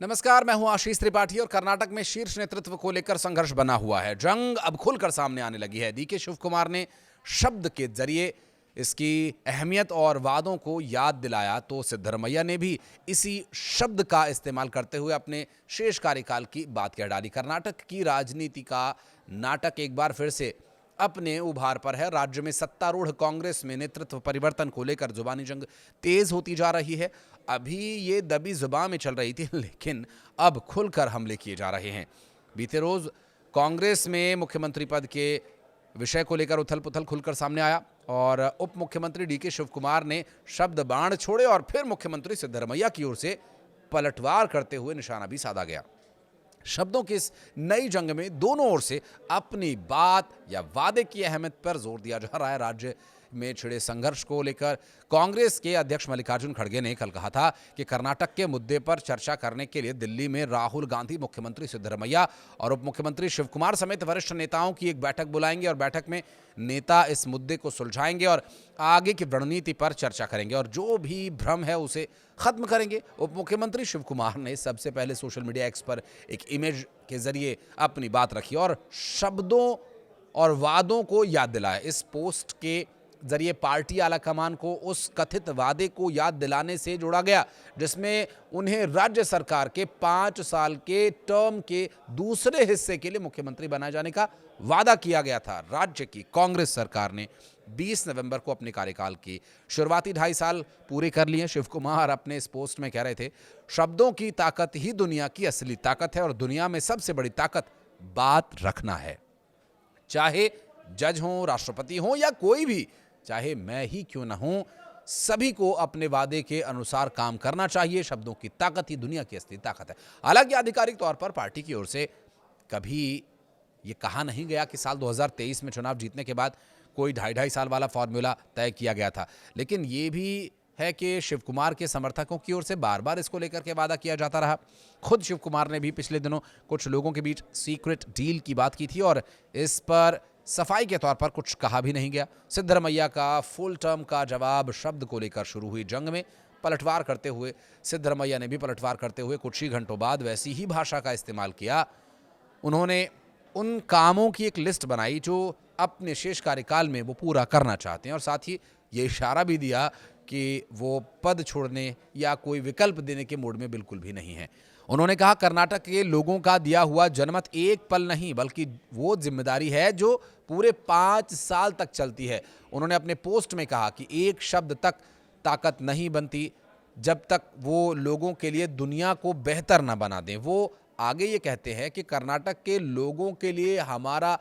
नमस्कार, मैं हूं आशीष त्रिपाठी और कर्नाटक में शीर्ष नेतृत्व को लेकर संघर्ष बना हुआ है। जंग अब खुलकर सामने आने लगी है। डीके शिव कुमार ने शब्द के जरिए इसकी अहमियत और वादों को याद दिलाया, तो सिद्धरमैया ने भी इसी शब्द का इस्तेमाल करते हुए अपने शेष कार्यकाल की बात कह डाली। कर्नाटक की राजनीति का नाटक एक बार फिर से अपने उभार पर है। राज्य में सत्तारूढ़ कांग्रेस में नेतृत्व परिवर्तन को लेकर जुबानी जंग तेज होती जा रही है। अभी ये दबी जुबान में चल रही थी, लेकिन अब खुलकर हमले किए जा रहे हैं। बीते रोज कांग्रेस में मुख्यमंत्री पद के विषय को लेकर उथल पुथल खुलकर सामने आया और उप मुख्यमंत्री डीके शिव कुमार ने शब्द बाण छोड़े और फिर मुख्यमंत्री सिद्धरमैया की ओर से पलटवार करते हुए निशाना भी साधा गया। शब्दों की इस नई जंग में दोनों ओर से अपनी बात या वादे की अहमियत पर जोर दिया जा रहा है। राज्य में छिड़े संघर्ष को लेकर कांग्रेस के अध्यक्ष मल्लिकार्जुन खड़गे ने कल कहा था कि कर्नाटक के मुद्दे पर चर्चा करने के लिए दिल्ली में राहुल गांधी, मुख्यमंत्री सिद्धरमैया और उप मुख्यमंत्री शिव कुमार समेत वरिष्ठ नेताओं की एक बैठक बुलाएंगे और बैठक में नेता इस मुद्दे को सुलझाएंगे और आगे की रणनीति पर चर्चा करेंगे और जो भी भ्रम है उसे खत्म करेंगे। उप मुख्यमंत्री शिव कुमार ने सबसे पहले सोशल मीडिया एक्स पर एक इमेज के जरिए अपनी बात रखी और शब्दों और वादों को याद दिलाया। इस पोस्ट के जरिए पार्टी आलाकमान को उस कथित वादे को याद दिलाने से जोड़ा गया जिसमें उन्हें राज्य सरकार के 5 साल के टर्म के दूसरे हिस्से के लिए मुख्यमंत्री बनाए जाने का वादा किया गया था। राज्य की कांग्रेस सरकार ने 20 नवंबर को अपने कार्यकाल की शुरुआती 2.5 साल पूरे कर लिए। शिव कुमार अपने इस पोस्ट में कह रहे थे, शब्दों की ताकत ही दुनिया की असली ताकत है और दुनिया में सबसे बड़ी ताकत बात रखना है। चाहे जज हो, राष्ट्रपति हो या कोई भी, चाहे मैं ही क्यों ना हूं, सभी को अपने वादे के अनुसार काम करना चाहिए। शब्दों की ताकत ही दुनिया की असली ताकत है। हालांकि आधिकारिक तौर पर पार्टी की ओर से कभी यह कहा नहीं गया कि साल 2023 में चुनाव जीतने के बाद कोई 2.5 साल वाला फॉर्मूला तय किया गया था, लेकिन यह भी है कि शिव कुमार के समर्थकों की ओर से बार बार इसको लेकर के वादा किया जाता रहा। खुद शिव कुमार ने भी पिछले दिनों कुछ लोगों के बीच सीक्रेट डील की बात की थी और इस पर सफाई के तौर पर कुछ कहा भी नहीं गया। सिद्धरमैया का फुल टर्म का जवाब शब्द को लेकर शुरू हुई जंग में पलटवार करते हुए सिद्धरमैया ने भी पलटवार करते हुए कुछ ही घंटों बाद वैसी ही भाषा का इस्तेमाल किया। उन्होंने उन कामों की एक लिस्ट बनाई जो अपने शेष कार्यकाल में वो पूरा करना चाहते हैं और साथ ही ये इशारा भी दिया कि वो पद छोड़ने या कोई विकल्प देने के मूड में बिल्कुल भी नहीं है। उन्होंने कहा, कर्नाटक के लोगों का दिया हुआ जनमत एक पल नहीं बल्कि वो जिम्मेदारी है जो पूरे 5 साल तक चलती है। उन्होंने अपने पोस्ट में कहा कि एक शब्द तक ताकत नहीं बनती जब तक वो लोगों के लिए दुनिया को बेहतर ना बना दें। वो आगे ये कहते हैं कि कर्नाटक के लोगों के लिए हमारा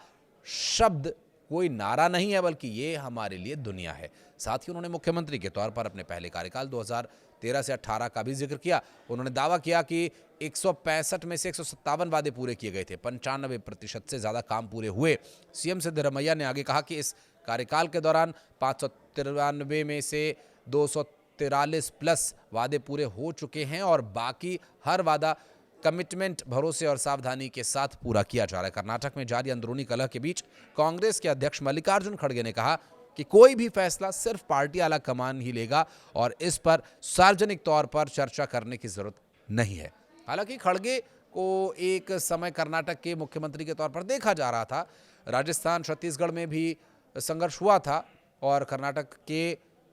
शब्द कोई नारा नहीं है बल्कि ये हमारे लिए दुनिया है। साथ ही उन्होंने मुख्यमंत्री के तौर पर अपने पहले कार्यकाल 2013 से 18 का भी जिक्र किया। उन्होंने दावा किया कि 165 में से 157 वादे पूरे किए गए थे, 95% से ज्यादा काम पूरे हुए। सीएम सिद्धरमैया ने आगे कहा कि इस कार्यकाल के दौरान 593 में से 243 प्लस वादे पूरे हो चुके हैं और बाकी हर वादा कमिटमेंट, भरोसे और सावधानी के साथ पूरा किया जा रहा है। कर्नाटक में जारी अंदरूनी कलह के बीच कांग्रेस के अध्यक्ष मल्लिकार्जुन खड़गे ने कहा कि कोई भी फैसला सिर्फ पार्टी आला कमान ही लेगा और इस पर सार्वजनिक तौर पर चर्चा करने की जरूरत नहीं है। हालांकि खड़गे को एक समय कर्नाटक के मुख्यमंत्री के तौर पर देखा जा रहा था। राजस्थान, छत्तीसगढ़ में भी संघर्ष हुआ था और कर्नाटक के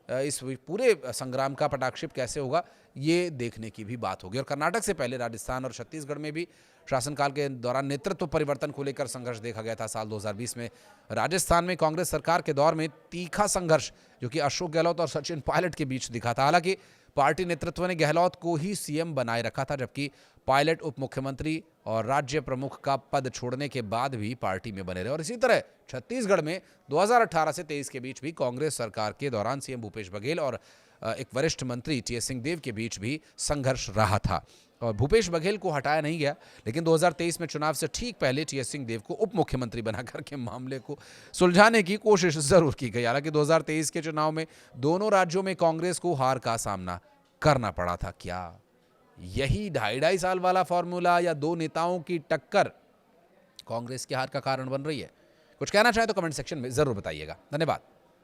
इस पूरे संग्राम का पटाक्षेप कैसे होगा ये देखने की भी बात होगी। और कर्नाटक से पहले राजस्थान और छत्तीसगढ़ में भी शासनकाल के दौरान नेतृत्व परिवर्तन को लेकर संघर्ष देखा गया था। साल 2020 में राजस्थान में कांग्रेस सरकार के दौर में तीखा संघर्ष जो कि अशोक गहलोत और सचिन पायलट के बीच दिखा था। हालांकि पार्टी नेतृत्व ने गहलोत को ही सीएम बनाए रखा था, जबकि पायलट उप मुख्यमंत्री और राज्य प्रमुख का पद छोड़ने के बाद भी पार्टी में बने रहे। और इसी तरह छत्तीसगढ़ में 2018 से 23 के बीच भी कांग्रेस सरकार के दौरान सीएम भूपेश बघेल और एक वरिष्ठ मंत्री टीएस सिंहदेव के बीच भी संघर्ष रहा था और भूपेश बघेल को हटाया नहीं गया, लेकिन 2023 में चुनाव से ठीक पहले टीएस सिंहदेव को उप मुख्यमंत्री बनाकर के मामले को सुलझाने की कोशिश जरूर की गई। हालांकि 2023 के चुनाव में दोनों राज्यों में कांग्रेस को हार का सामना करना पड़ा था। क्या यही 2.5 साल वाला फॉर्मूला या दो नेताओं की टक्कर कांग्रेस की हार का कारण बन रही है? कुछ कहना चाहे तो कमेंट सेक्शन में जरूर बताइएगा। धन्यवाद।